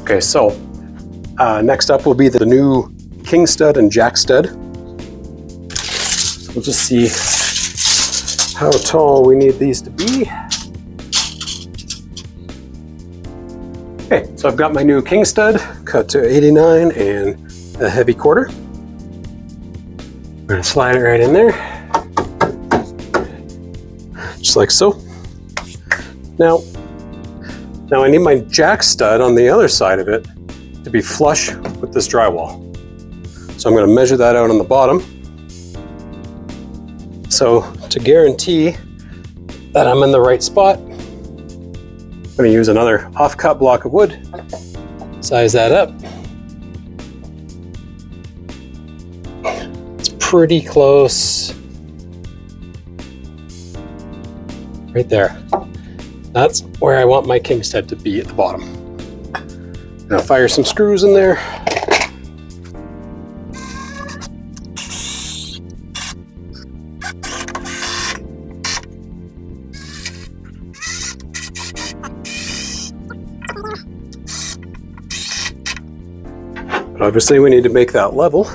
Okay, so next up will be the new king stud and jack stud. So we'll just see how tall we need these to be. Okay, so I've got my new king stud cut to 89 and a heavy quarter. I'm gonna slide it right in there, just like so. Now I need my jack stud on the other side of it to be flush with this drywall. So I'm going to measure that out on the bottom. So to guarantee that I'm in the right spot, I'm going to use another off-cut block of wood, size that up. It's pretty close. Right there. That's where I want my king stud to be at the bottom. Now fire some screws in there. But obviously we need to make that level.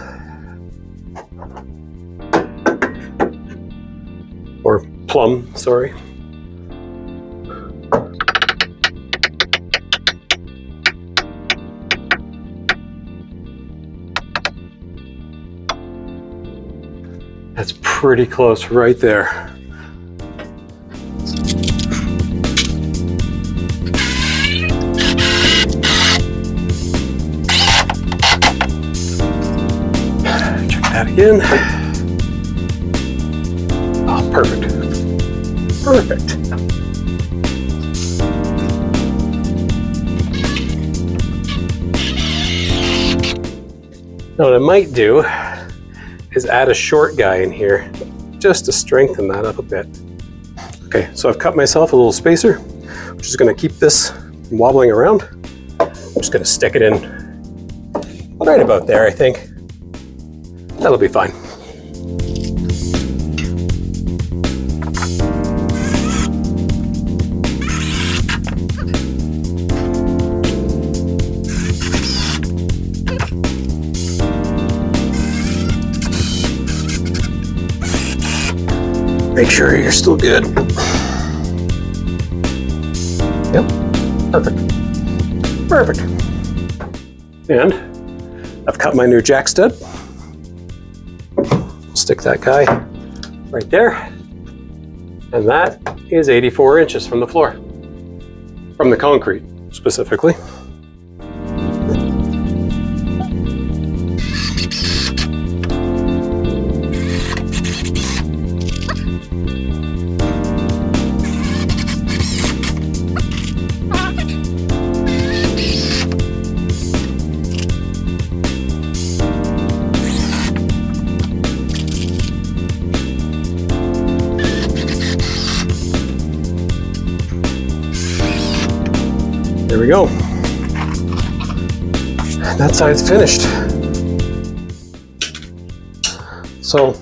Or plumb, sorry. That's pretty close right there. Check that again. Oh, perfect. Perfect. Now what I might do is add a short guy in here just to strengthen that up a bit. Okay, so I've cut myself a little spacer, which is going to keep this from wobbling around. I'm just going to stick it in right about there, I think. That'll be fine. Make sure you're still good. Yep, perfect. Perfect. And I've cut my new jack stud. Stick that guy right there. And that is 84 inches from the floor. From the concrete, specifically. There we go. That side's finished. So,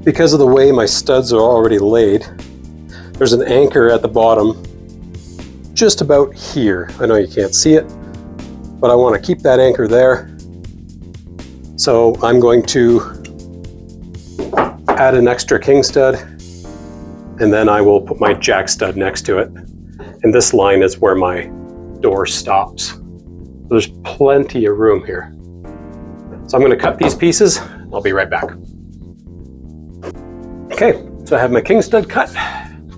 because of the way my studs are already laid, there's an anchor at the bottom just about here. I know you can't see it, but I want to keep that anchor there. So I'm going to add an extra king stud, and then I will put my jack stud next to it. And this line is where my door stops. There's plenty of room here. So I'm going to cut these pieces. I'll be right back. Okay, so I have my king stud cut. I'm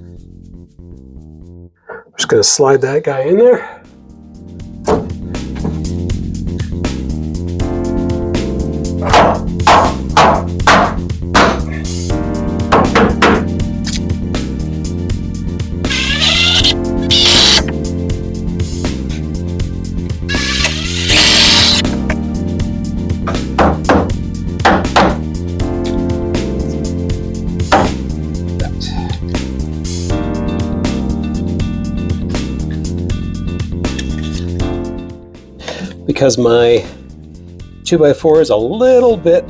just going to slide that guy in there. Because my 2x4 is a little bit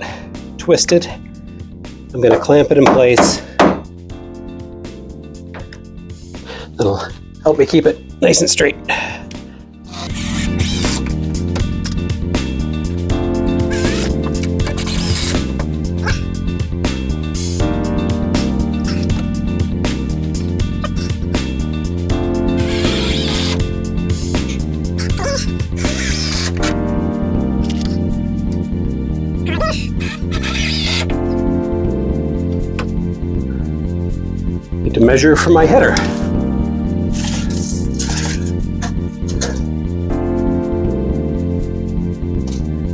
twisted, I'm going to clamp it in place. That'll help me keep it nice and straight. measure for my header.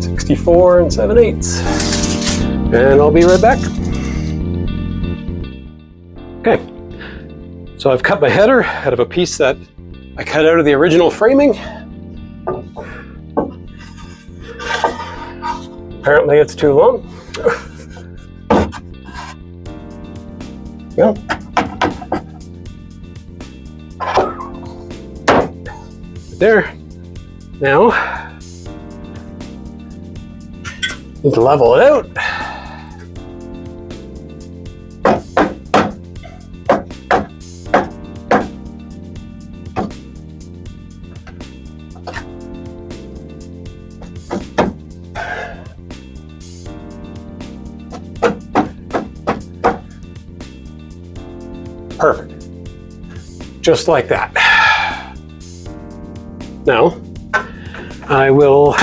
.64 7/8. And I'll be right back. Okay, so I've cut my header out of a piece that I cut out of the original framing. Apparently it's too long. Yeah. There. Now, need to level it out. Perfect. Just like that. Now, I will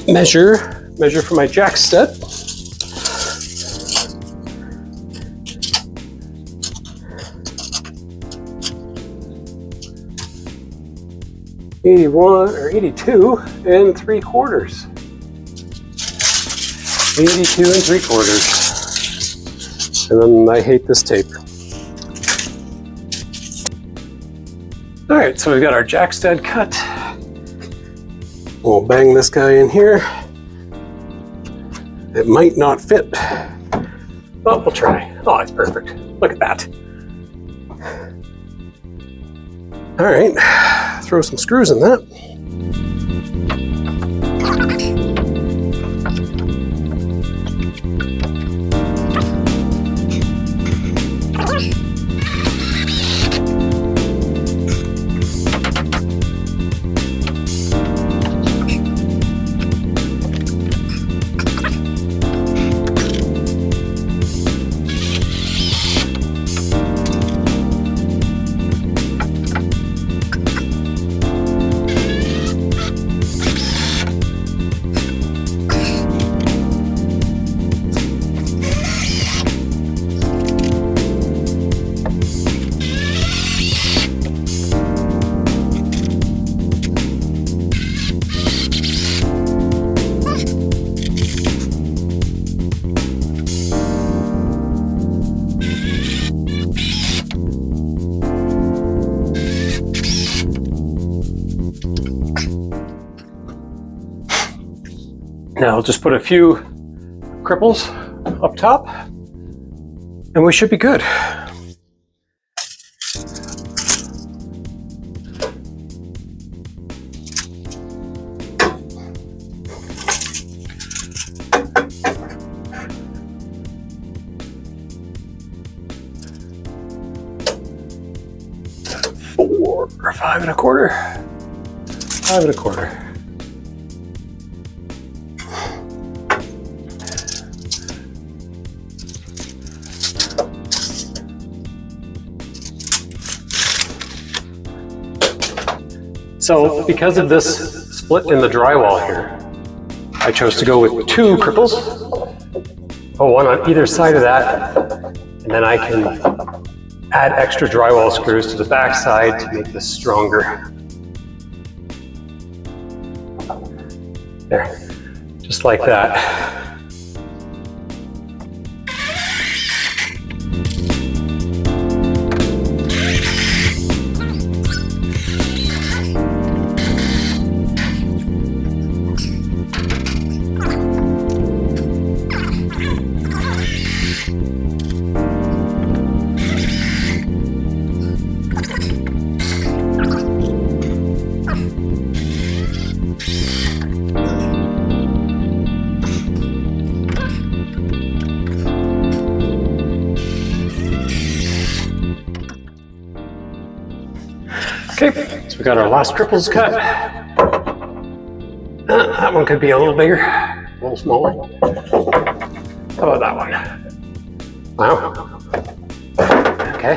measure for my jack stud. .81 or 82 3/4. 82 3/4. And then I hate this tape. All right, so we've got our jack stud cut. We'll bang this guy in here. It might not fit, but we'll try. Oh, it's perfect. Look at that. All right, throw some screws in that. Now I'll just put a few cripples up top and we should be good. Or 5 1/4. 5 1/4. So because of this split in the drywall here, I chose to go with 2 cripples. Oh, one on either side of that, and then I can add extra drywall screws to the back side to make this stronger. There, just like that. Okay, so we got our last cripples cut. That one could be a little bigger, a little smaller. How about that one? Wow. Okay.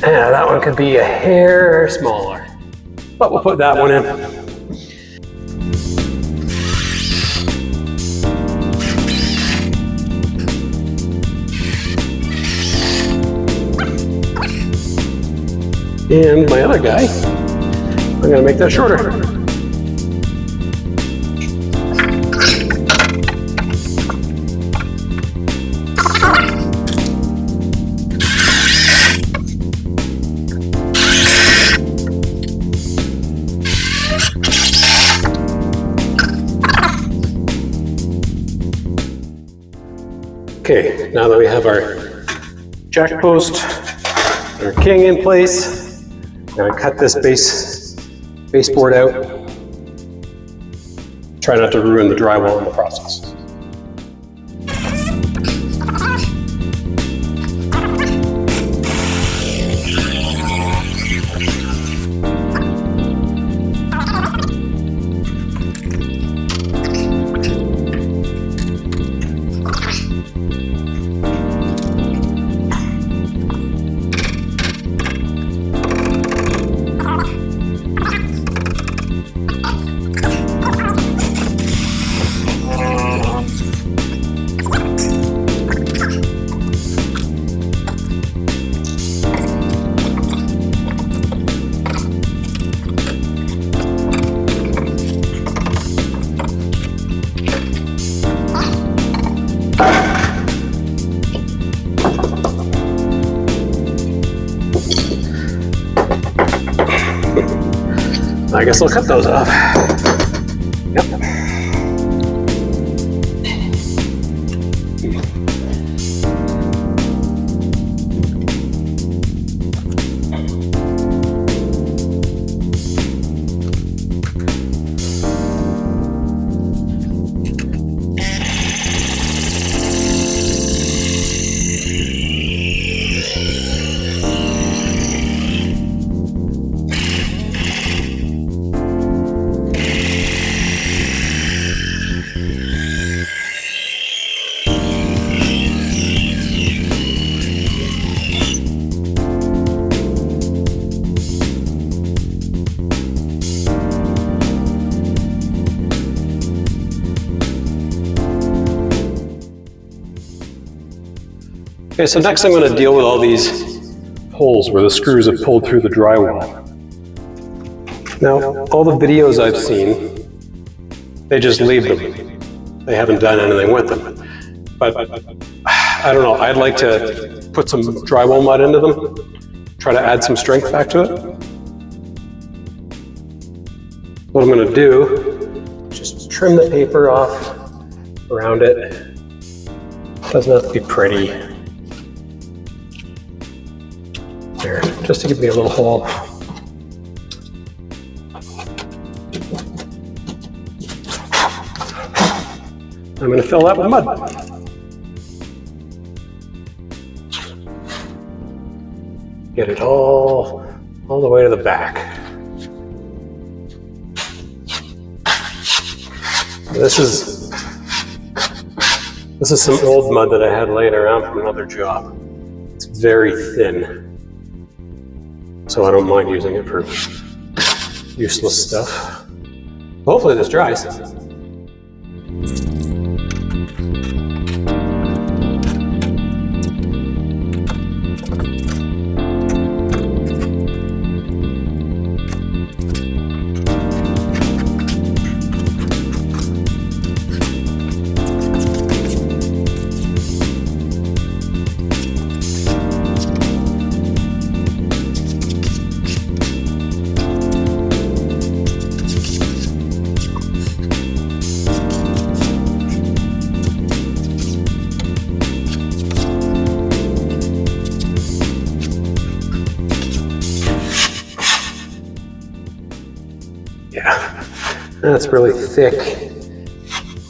Yeah, that one could be a hair smaller, but we'll put that one in. And my other guy, I'm going to make that shorter. Okay, now that we have our jack post, our king in place, I'm going to cut this baseboard out. Try not to ruin the drywall in the process. I guess I'll cut those off. Yep. Okay, so next I'm going to deal with all these holes where the screws have pulled through the drywall. Now, all the videos I've seen, they just leave them. They haven't done anything with them. But I don't know, I'd like to put some drywall mud into them, try to add some strength back to it. What I'm going to do, just trim the paper off around it. Doesn't have to be pretty. There, just to give me a little hole. I'm going to fill that with mud. Get it all the way to the back. This is some old mud that I had laying around from another job. It's very thin, so I don't mind using it for useless stuff. Hopefully this dries. Yeah, that's really thick.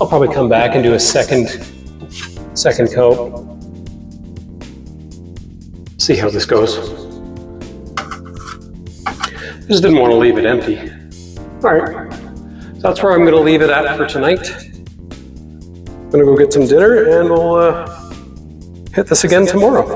I'll probably come back and do a second coat. See how this goes. Just didn't want to leave it empty. All right, so that's where I'm going to leave it at for tonight. I'm going to go get some dinner and we'll hit this again tomorrow.